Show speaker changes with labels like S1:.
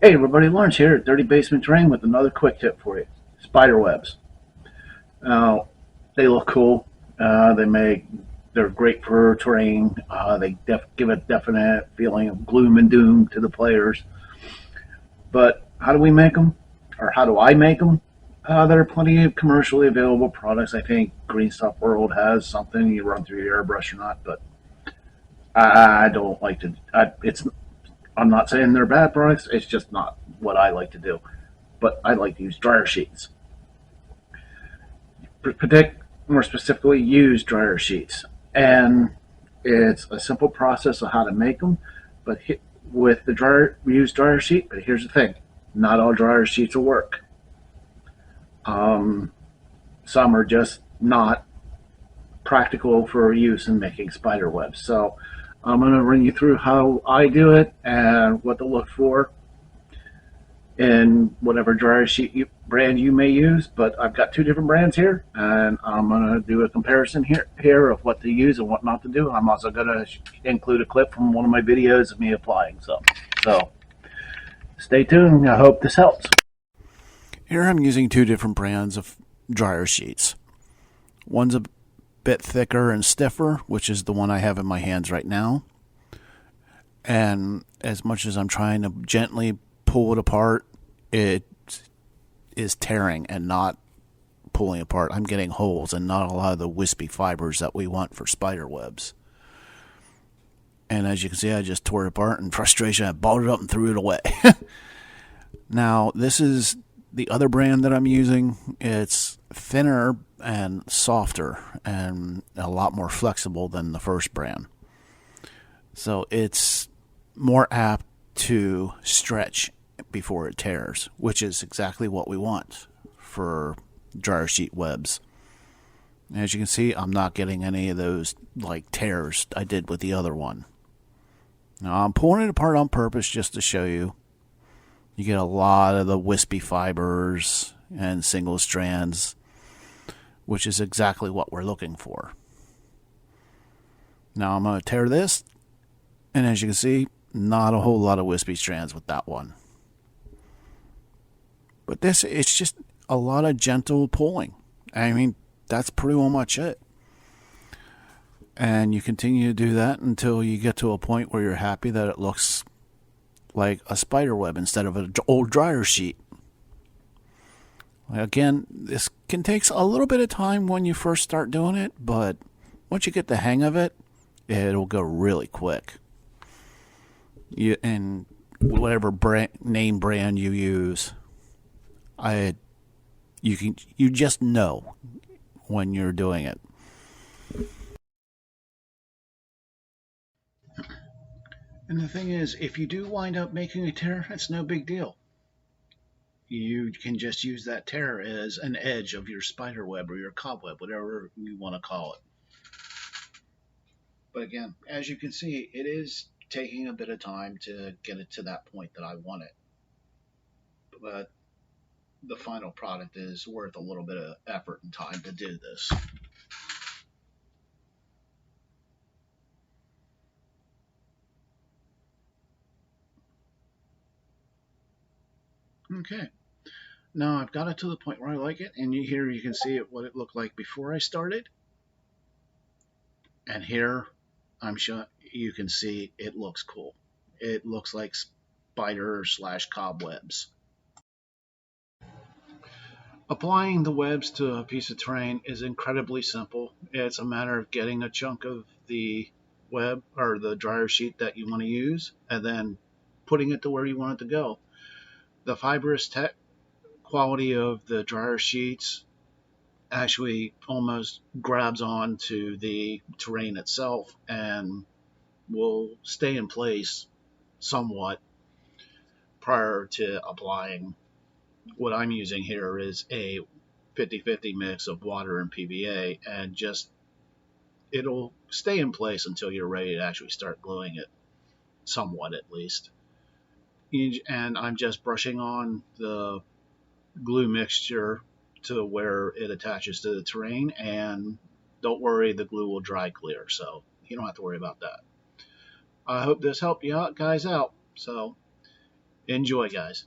S1: Hey everybody, Lawrence here at Dirty Basement Terrain with another quick tip for you. Spider webs. Now, they look cool. They're great for terrain. They give a definite feeling of gloom and doom to the players. But how do we make them? Or how do I make them? There are plenty of commercially available products. I think Green Stuff World has something you run through your airbrush or not, but I don't like to. I'm not saying they're bad products. It's just not what I like to do. But I like to use dryer sheets. Predict more specifically use dryer sheets, and it's a simple process of how to make them. But with the dryer sheet, but here's the thing: not all dryer sheets will work. Um, some are just not practical for use in making spider webs. So I'm going to run you through how I do it and what to look for in whatever brand you may use. But I've got two different brands here, and I'm going to do a comparison here of what to use and what not to do. I'm also going to include a clip from one of my videos of me applying some. So stay tuned. I hope this helps.
S2: Here I'm using two different brands of dryer sheets. One's a bit thicker and stiffer, which is the one I have in my hands right now. And as much as I'm trying to gently pull it apart, it is tearing and not pulling apart. I'm getting holes and not a lot of the wispy fibers that we want for spider webs. And as you can see, I just tore it apart in frustration. I balled it up and threw it away. Now, this is the other brand that I'm using. It's thinner and softer and a lot more flexible than the first brand. So it's more apt to stretch before it tears, which is exactly what we want for dryer sheet webs. As you can see, I'm not getting any of those like tears I did with the other one. Now I'm pulling it apart on purpose just to show you. You get a lot of the wispy fibers and single strands, which is exactly what we're looking for. Now I'm going to tear this, and as you can see, not a whole lot of wispy strands with that one. But this, it's just a lot of gentle pulling. I mean, that's pretty much it. And you continue to do that until you get to a point where you're happy that it looks like a spider web instead of an old dryer sheet. Again, this can take a little bit of time when you first start doing it, but once you get the hang of it, it'll go really quick. And whatever name brand you use, you just know when you're doing it.
S1: And the thing is, if you do wind up making a tear, it's no big deal. You can just use that tear as an edge of your spider web or your cobweb, whatever you want to call it. But again, as you can see, it is taking a bit of time to get it to that point that I want it. But the final product is worth a little bit of effort and time to do this. Okay, now I've got it to the point where I like it, and here you can see what it looked like before I started. And here I'm sure you can see it looks cool. It looks like spider slash cobwebs. Applying the webs to a piece of terrain is incredibly simple. It's a matter of getting a chunk of the web or the dryer sheet that you want to use and then putting it to where you want it to go. The fibrous quality of the dryer sheets actually almost grabs on to the terrain itself and will stay in place somewhat prior to applying. What I'm using here is a 50-50 mix of water and PVA, and just it'll stay in place until you're ready to actually start gluing it, somewhat at least. And I'm just brushing on the glue mixture to where it attaches to the terrain, and don't worry, the glue will dry clear, so you don't have to worry about that. I hope this helped you guys out. So Enjoy, guys.